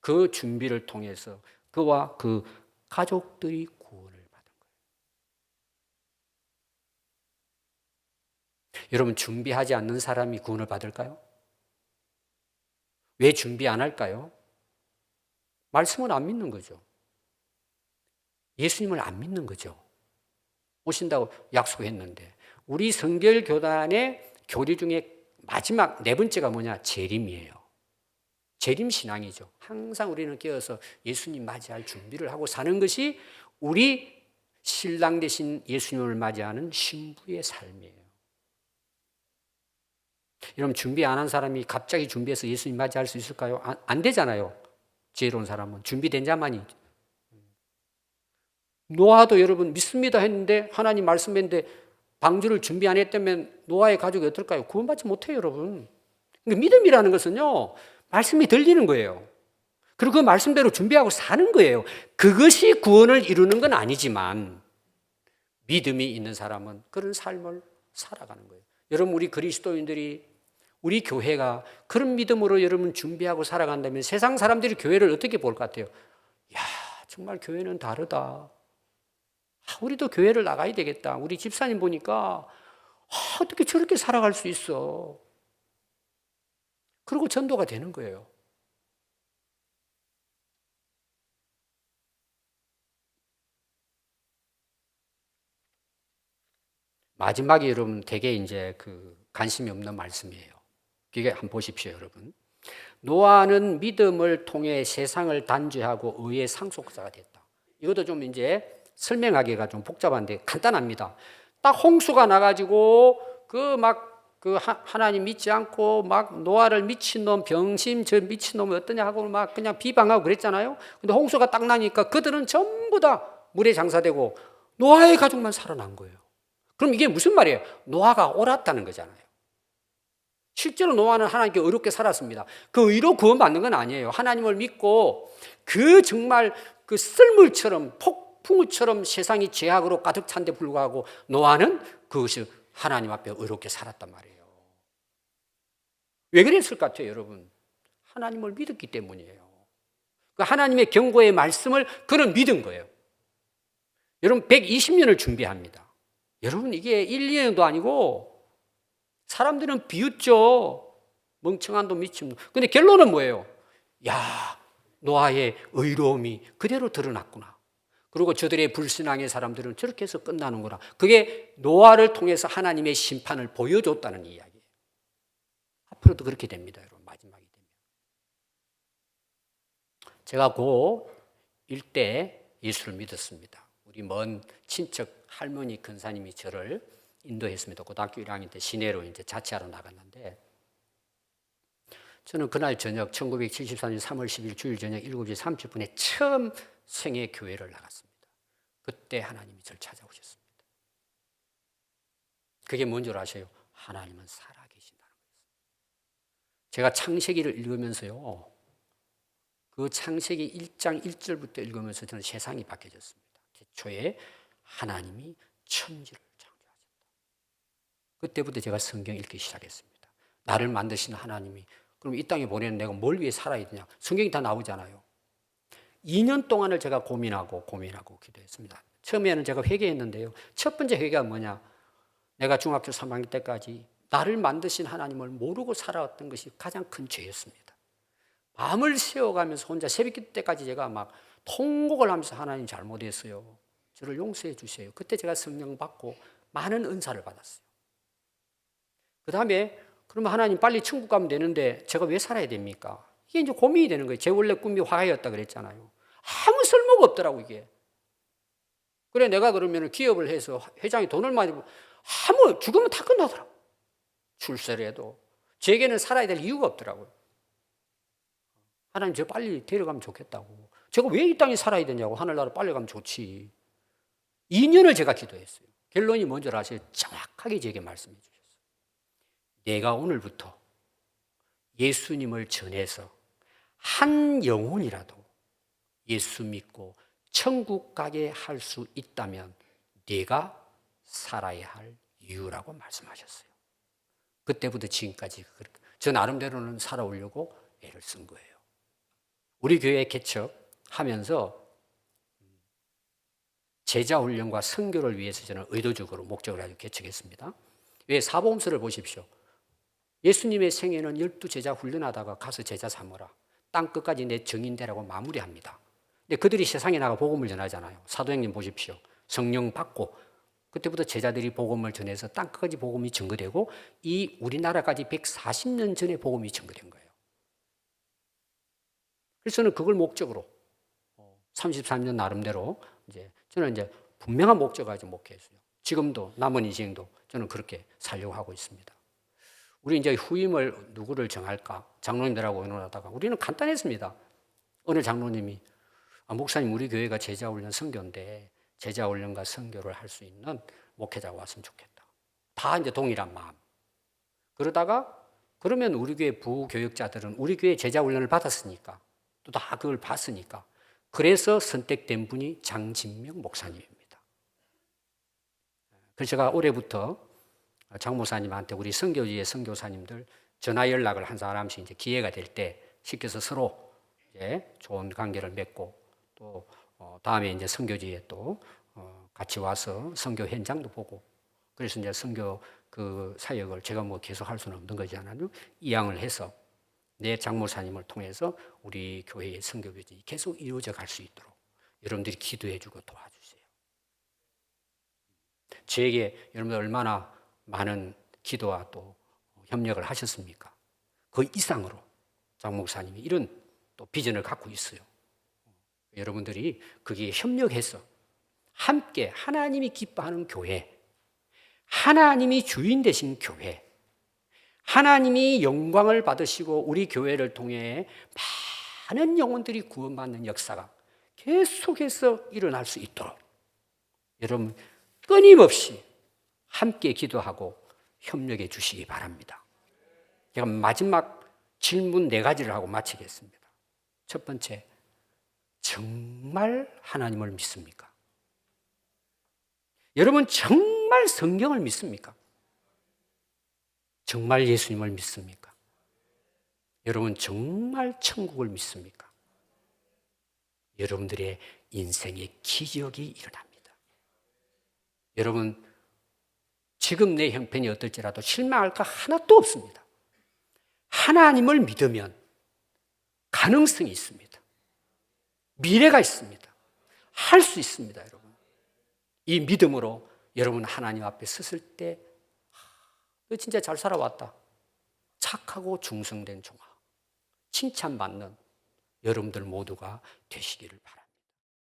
그 준비를 통해서 그와 그 가족들이 구원을 받은 거예요. 여러분 준비하지 않는 사람이 구원을 받을까요? 왜 준비 안 할까요? 말씀을 안 믿는 거죠. 예수님을 안 믿는 거죠. 오신다고 약속했는데 우리 성결교단의 교리 중에 마지막 네 번째가 뭐냐? 재림이에요. 재림 신앙이죠. 항상 우리는 깨어서 예수님 맞이할 준비를 하고 사는 것이 우리 신랑 되신 예수님을 맞이하는 신부의 삶이에요. 여러분 준비 안 한 사람이 갑자기 준비해서 예수님 맞이할 수 있을까요? 안 되잖아요. 지혜로운 사람은 준비된 자만이. 노아도 여러분 믿습니다 했는데 하나님 말씀했는데 방주를 준비 안 했다면 노아의 가족이 어떨까요? 구원받지 못해요 여러분. 그러니까 믿음이라는 것은요 말씀이 들리는 거예요. 그리고 그 말씀대로 준비하고 사는 거예요. 그것이 구원을 이루는 건 아니지만 믿음이 있는 사람은 그런 삶을 살아가는 거예요. 여러분 우리 그리스도인들이 우리 교회가 그런 믿음으로 여러분 준비하고 살아간다면 세상 사람들이 교회를 어떻게 볼 것 같아요? 야 정말 교회는 다르다. 우리도 교회를 나가야 되겠다. 우리 집사님 보니까 어떻게 저렇게 살아갈 수 있어. 그리고 전도가 되는 거예요. 마지막에 여러분 되게 이제 그 관심이 없는 말씀이에요. 이게 한번 보십시오, 여러분. 노아는 믿음을 통해 세상을 단죄하고 의의 상속자가 됐다. 이것도 좀 이제 설명하기가 좀 복잡한데 간단합니다. 딱 홍수가 나가지고 하나님 믿지 않고 막 노아를 미친놈, 병신, 저 미친놈이 어떠냐 하고 막 그냥 비방하고 그랬잖아요. 근데 홍수가 딱 나니까 그들은 전부 다 물에 장사되고 노아의 가족만 살아난 거예요. 그럼 이게 무슨 말이에요? 노아가 옳았다는 거잖아요. 실제로 노아는 하나님께 의롭게 살았습니다. 그 의로 구원받는 건 아니에요. 하나님을 믿고 그 정말 그 썰물처럼 폭풍우처럼 세상이 죄악으로 가득 찬데 불구하고 노아는 그것이 하나님 앞에 의롭게 살았단 말이에요. 왜 그랬을 것 같아요, 여러분? 하나님을 믿었기 때문이에요. 그 하나님의 경고의 말씀을 그는 믿은 거예요. 여러분 120년을 준비합니다. 여러분 이게 1, 2년도 아니고 사람들은 비웃죠. 멍청한 놈 미친 놈. 근데 결론은 뭐예요? 야, 노아의 의로움이 그대로 드러났구나. 그리고 저들의 불신앙의 사람들은 저렇게 해서 끝나는구나. 그게 노아를 통해서 하나님의 심판을 보여줬다는 이야기예요. 앞으로도 그렇게 됩니다, 여러분. 마지막이 되면. 제가 고1 때 예수를 믿었습니다. 우리 먼 친척 할머니 근사님이 저를 인도했습니다. 고등학교 1학년 때 시내로 이제 자취하러 나갔는데 저는 그날 저녁 1974년 3월 10일 주일 저녁 7시 30분에 처음 생애 교회를 나갔습니다. 그때 하나님이 저를 찾아오셨습니다. 그게 뭔 줄 아세요? 하나님은 살아계신다는 거였어요. 제가 창세기를 읽으면서요. 그 창세기 1장 1절부터 읽으면서 저는 세상이 바뀌어졌습니다. 초에 하나님이 천지를 창조하셨다. 그때부터 제가 성경 읽기 시작했습니다. 나를 만드신 하나님이 그럼 이 땅에 보내는 내가 뭘 위해 살아야 되냐? 성경이 다 나오잖아요. 2년 동안을 제가 고민하고 기도했습니다. 처음에는 제가 회개했는데요. 첫 번째 회개가 뭐냐? 내가 중학교 3학년 때까지 나를 만드신 하나님을 모르고 살아왔던 것이 가장 큰 죄였습니다. 밤을 새워가면서 혼자 새벽 때까지 제가 막 통곡을 하면서 하나님 잘못했어요. 저를 용서해 주세요. 그때 제가 성령 받고 많은 은사를 받았어요. 그 다음에 그러면 하나님 빨리 천국 가면 되는데 제가 왜 살아야 됩니까? 이게 이제 고민이 되는 거예요. 제 원래 꿈이 화가였다 그랬잖아요. 아무 쓸모가 없더라고 이게. 그래 내가 그러면 기업을 해서 회장이 돈을 많이 벌고 아무 죽으면 다 끝나더라고. 출세를 해도 제게는 살아야 될 이유가 없더라고요. 하나님 저 빨리 데려가면 좋겠다고. 제가 왜 이 땅에 살아야 되냐고. 하늘나라 빨리 가면 좋지. 2년을 제가 기도했어요. 결론이 뭔지 아세요? 정확하게 제게 말씀해 주셨어요. 내가 오늘부터 예수님을 전해서 한 영혼이라도 예수 믿고 천국 가게 할 수 있다면 네가 살아야 할 이유라고 말씀하셨어요. 그때부터 지금까지 저 나름대로는 살아오려고 애를 쓴 거예요. 우리 교회 개척하면서 제자 훈련과 선교를 위해서 저는 의도적으로 목적을 가지고 개척했습니다. 왜 사복음서를 보십시오. 예수님의 생애는 12제자 훈련하다가 가서 제자 삼으라. 땅 끝까지 내 증인되라고 마무리합니다. 근데 그들이 세상에 나가 복음을 전하잖아요. 사도행전 보십시오. 성령 받고 그때부터 제자들이 복음을 전해서 땅 끝까지 복음이 증거되고 이 우리나라까지 140년 전에 복음이 증거된 거예요. 그래서 저는 그걸 목적으로 33년 나름대로 저는 분명한 목적을 가지고 목회했어요. 지금도 남은 인생도 저는 그렇게 살려고 하고 있습니다. 우리 후임을 누구를 정할까? 장로님들하고 의논하다가 우리는 간단했습니다. 어느 장로님이 목사님 우리 교회가 제자훈련 선교인데 제자훈련과 선교를 할 수 있는 목회자가 왔으면 좋겠다. 다 동일한 마음. 그러다가 그러면 우리 교회 부교육자들은 우리 교회 제자훈련을 받았으니까 또 다 그걸 봤으니까 그래서 선택된 분이 장진명 목사님입니다. 그래서 제가 올해부터 장 목사님한테 우리 선교지의 선교사님들 전화 연락을 한 사람씩 기회가 될 때 시켜서 서로 좋은 관계를 맺고 또 다음에 선교지에 또 같이 와서 선교 현장도 보고 그래서 선교 그 사역을 제가 계속 할 수는 없는 거잖아요. 이양을 해서 내 장모사님을 통해서 우리 교회의 선교교진이 계속 이루어져 갈 수 있도록 여러분들이 기도해 주고 도와주세요. 저에게 여러분들 얼마나 많은 기도와 또 협력을 하셨습니까? 그 이상으로 장 목사님이 이런 또 비전을 갖고 있어요. 여러분들이 거기에 협력해서 함께 하나님이 기뻐하는 교회, 하나님이 주인 되신 교회, 하나님이 영광을 받으시고 우리 교회를 통해 많은 영혼들이 구원받는 역사가 계속해서 일어날 수 있도록 여러분 끊임없이 함께 기도하고 협력해 주시기 바랍니다. 제가 마지막 질문 4가지를 하고 마치겠습니다. 첫 번째, 정말 하나님을 믿습니까? 여러분 정말 성경을 믿습니까? 정말 예수님을 믿습니까? 여러분 정말 천국을 믿습니까? 여러분들의 인생의 기적이 일어납니다. 여러분 지금 내 형편이 어떨지라도 실망할 거 하나도 없습니다. 하나님을 믿으면 가능성이 있습니다. 미래가 있습니다. 할 수 있습니다, 여러분. 이 믿음으로 여러분 하나님 앞에 섰을 때 너 진짜 잘 살아왔다. 착하고 충성된 종아. 칭찬받는 여러분들 모두가 되시기를 바랍니다.